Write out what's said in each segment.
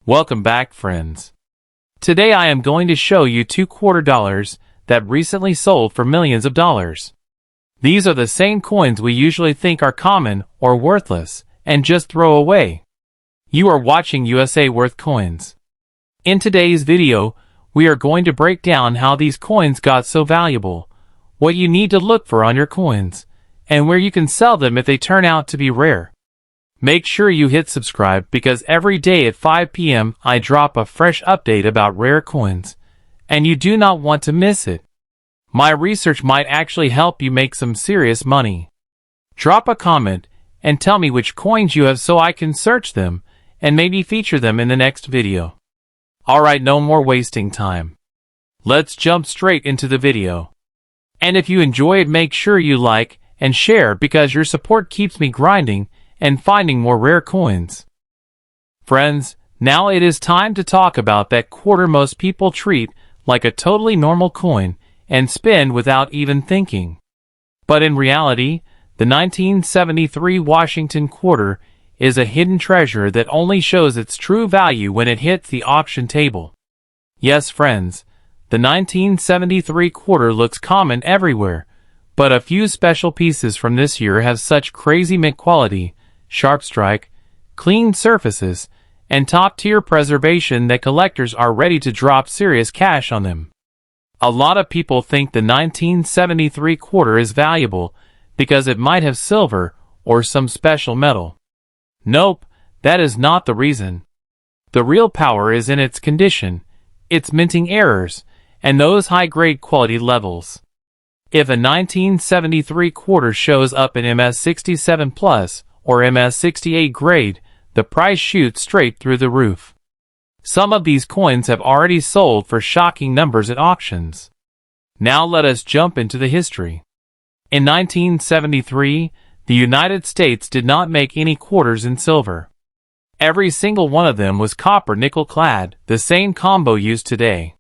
Welcome back, friends. Today I am going to show you two quarter dollars that recently sold for millions of dollars. These are the same coins we usually think are common or worthless and just throw away. You are watching USA Worth Coins. In today's video, we are going to break down how these coins got so valuable, what you need to look for on your coins, and where you can sell them if they turn out to be rare. Make sure you hit subscribe because every day at 5 p.m. I drop a fresh update about rare coins, and you do not want to miss it. My research might actually help you make some serious money. Drop a comment and tell me which coins you have so I can search them and maybe feature them in the next video. Alright, no more wasting time. Let's jump straight into the video. And if you enjoy it, make sure you like and share because your support keeps me grinding and finding more rare coins. Friends, now it is time to talk about that quarter most people treat like a totally normal coin and spend without even thinking. But in reality, the 1973 Washington quarter is a hidden treasure that only shows its true value when it hits the auction table. Yes, friends, the 1973 quarter looks common everywhere, but a few special pieces from this year have such crazy mint quality, sharp strike, clean surfaces, and top-tier preservation that collectors are ready to drop serious cash on them. A lot of people think the 1973 quarter is valuable because it might have silver or some special metal. Nope, that is not the reason. The real power is in its condition, its minting errors, and those high-grade quality levels. If a 1973 quarter shows up in MS67 Plus or MS68 grade, the price shoots straight through the roof. Some of these coins have already sold for shocking numbers at auctions. Now let us jump into the history. In 1973, the United States did not make any quarters in silver. Every single one of them was copper nickel clad, the same combo used today.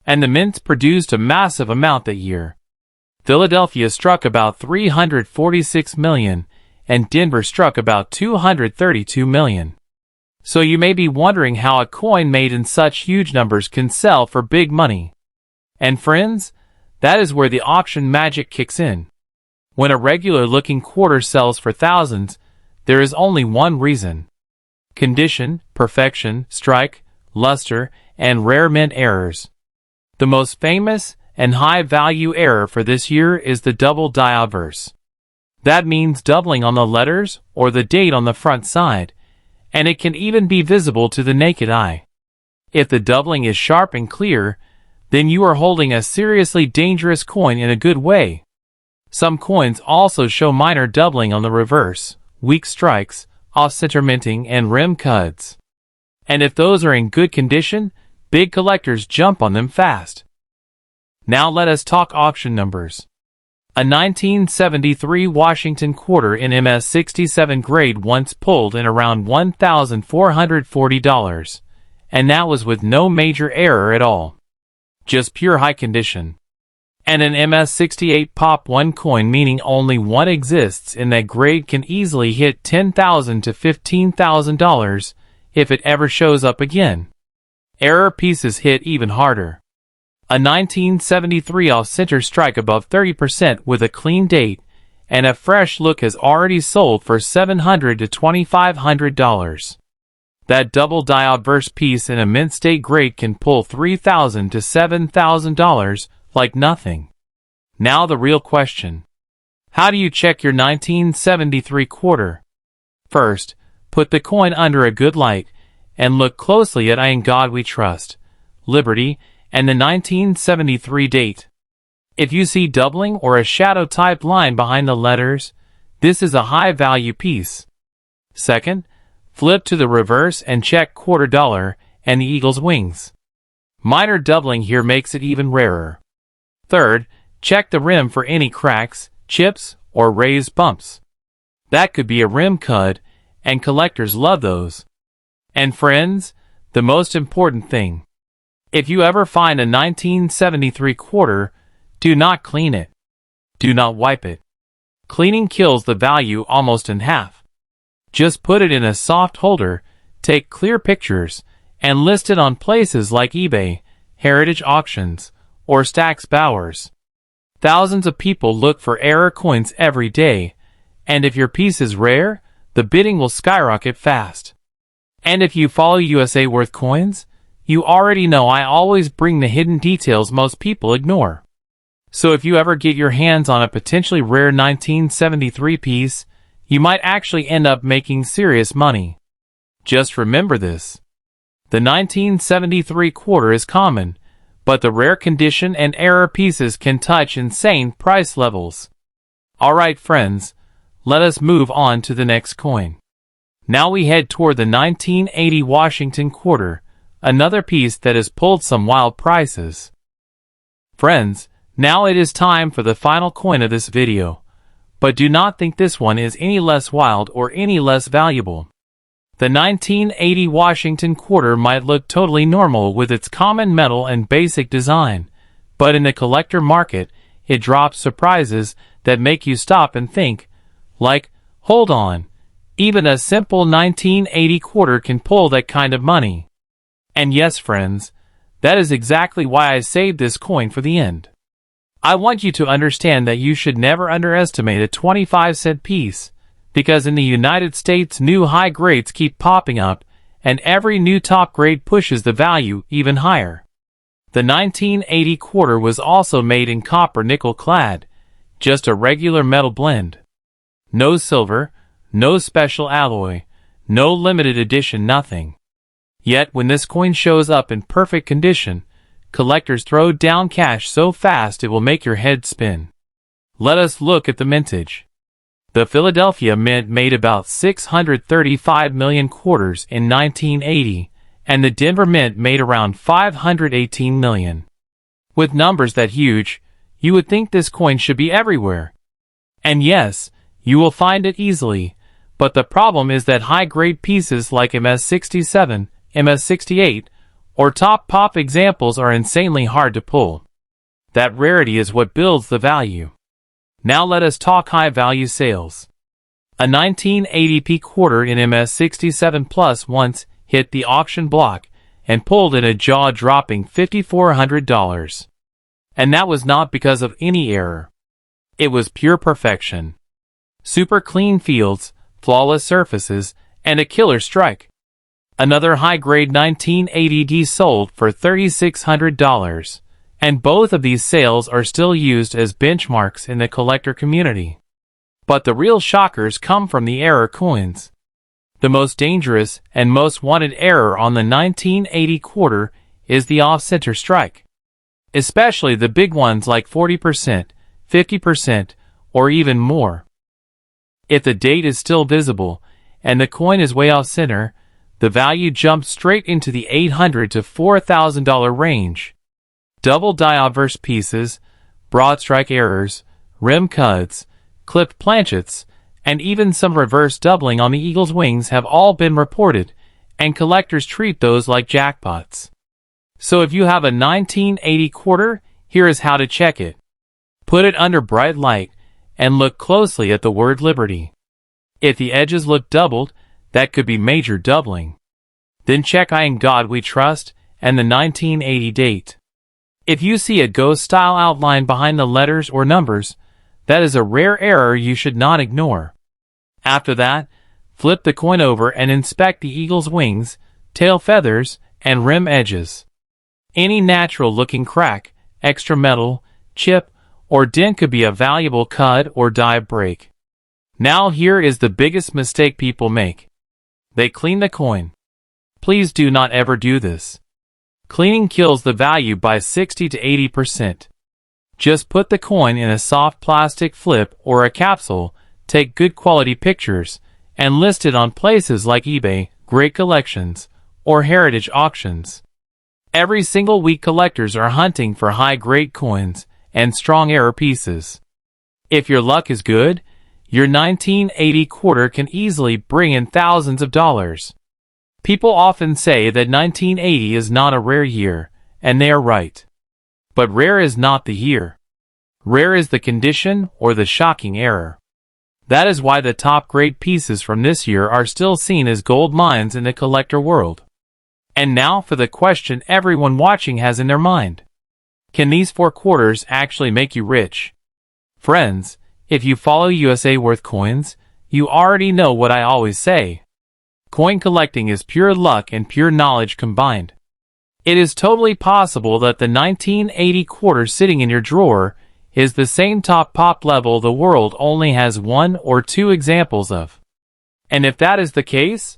And the mints produced a massive amount that year. Philadelphia struck about 346 million, and Denver struck about 232 million. So you may be wondering how a coin made in such huge numbers can sell for big money. And friends, that is where the auction magic kicks in. When a regular-looking quarter sells for thousands, there is only one reason. Condition, perfection, strike, luster, and rare mint errors. The most famous and high-value error for this year is the double die obverse. That means doubling on the letters or the date on the front side, and it can even be visible to the naked eye. If the doubling is sharp and clear, then you are holding a seriously dangerous coin in a good way. Some coins also show minor doubling on the reverse, weak strikes, off-center minting, and rim cuts. And if those are in good condition, big collectors jump on them fast. Now let us talk auction numbers. A 1973 Washington quarter in MS67 grade once pulled in around $1,440, and that was with no major error at all. Just pure high condition. And an MS68 Pop 1 coin, meaning only one exists in that grade, can easily hit $10,000 to $15,000 if it ever shows up again. Error pieces hit even harder. A 1973 off-center strike above 30% with a clean date and a fresh look has already sold for $700 to $2,500. That double die obverse piece in a mint state grade can pull $3,000 to $7,000 like nothing. Now the real question. How do you check your 1973 quarter? First, put the coin under a good light and look closely at In God We Trust, Liberty, and the 1973 date. If you see doubling or a shadow-type line behind the letters, this is a high-value piece. Second, flip to the reverse and check quarter dollar and the eagle's wings. Minor doubling here makes it even rarer. Third, check the rim for any cracks, chips, or raised bumps. That could be a rim cut, and collectors love those. And friends, the most important thing. If you ever find a 1973 quarter, do not clean it. Do not wipe it. Cleaning kills the value almost in half. Just put it in a soft holder, take clear pictures, and listed on places like eBay, heritage auctions, or Stax Bowers. Thousands of people look for error coins every day, and if your piece is rare, the bidding will skyrocket fast. And if you follow USA Worth Coins, you already know I always bring the hidden details most people ignore. So if you ever get your hands on a potentially rare 1973 piece, you might actually end up making serious money. Just remember this. The 1973 quarter is common, but the rare condition and error pieces can touch insane price levels. Alright friends, let us move on to the next coin. Now we head toward the 1980 Washington quarter, another piece that has pulled some wild prices. Friends, now it is time for the final coin of this video, but do not think this one is any less wild or any less valuable. The 1980 Washington quarter might look totally normal with its common metal and basic design, but in the collector market, it drops surprises that make you stop and think, like, hold on, even a simple 1980 quarter can pull that kind of money. And yes friends, that is exactly why I saved this coin for the end. I want you to understand that you should never underestimate a 25-cent piece, because in the United States new high grades keep popping up, and every new top grade pushes the value even higher. The 1980 quarter was also made in copper nickel clad, just a regular metal blend. No silver, no special alloy, no limited edition nothing. Yet when this coin shows up in perfect condition, collectors throw down cash so fast it will make your head spin. Let us look at the mintage. The Philadelphia Mint made about 635 million quarters in 1980, and the Denver Mint made around 518 million. With numbers that huge, you would think this coin should be everywhere. And yes, you will find it easily, but the problem is that high-grade pieces like MS-67, MS-68, or top pop examples are insanely hard to pull. That rarity is what builds the value. Now let us talk high-value sales. A 1980p quarter in MS-67 Plus once hit the auction block and pulled in a jaw-dropping $5,400. And that was not because of any error. It was pure perfection. Super clean fields, flawless surfaces, and a killer strike. Another high-grade 1980D sold for $3,600. And both of these sales are still used as benchmarks in the collector community. But the real shockers come from the error coins. The most dangerous and most wanted error on the 1980 quarter is the off-center strike. Especially the big ones like 40%, 50%, or even more. If the date is still visible, and the coin is way off-center, the value jumps straight into the $800 to $4,000 range. Double die-obverse pieces, broad strike errors, rim cuts, clipped planchets, and even some reverse doubling on the eagle's wings have all been reported, and collectors treat those like jackpots. So if you have a 1980 quarter, here is how to check it. Put it under bright light, and look closely at the word Liberty. If the edges look doubled, that could be major doubling. Then check I In God We Trust, and the 1980 date. If you see a ghost-style outline behind the letters or numbers, that is a rare error you should not ignore. After that, flip the coin over and inspect the eagle's wings, tail feathers, and rim edges. Any natural-looking crack, extra metal, chip, or dent could be a valuable cut or die break. Now here is the biggest mistake people make. They clean the coin. Please do not ever do this. Cleaning kills the value by 60 to 80%. Just put the coin in a soft plastic flip or a capsule, take good quality pictures, and list it on places like eBay, Great Collections, or heritage auctions. Every single week collectors are hunting for high-grade coins and strong error pieces. If your luck is good, your 1980 quarter can easily bring in thousands of dollars. People often say that 1980 is not a rare year, and they are right. But rare is not the year. Rare is the condition or the shocking error. That is why the top grade pieces from this year are still seen as gold mines in the collector world. And now for the question everyone watching has in their mind. Can these 4 quarters actually make you rich? Friends, if you follow USA Worth coins, you already know what I always say. Coin collecting is pure luck and pure knowledge combined. It is totally possible that the 1980 quarter sitting in your drawer is the same top pop level the world only has 1 or 2 examples of. And if that is the case,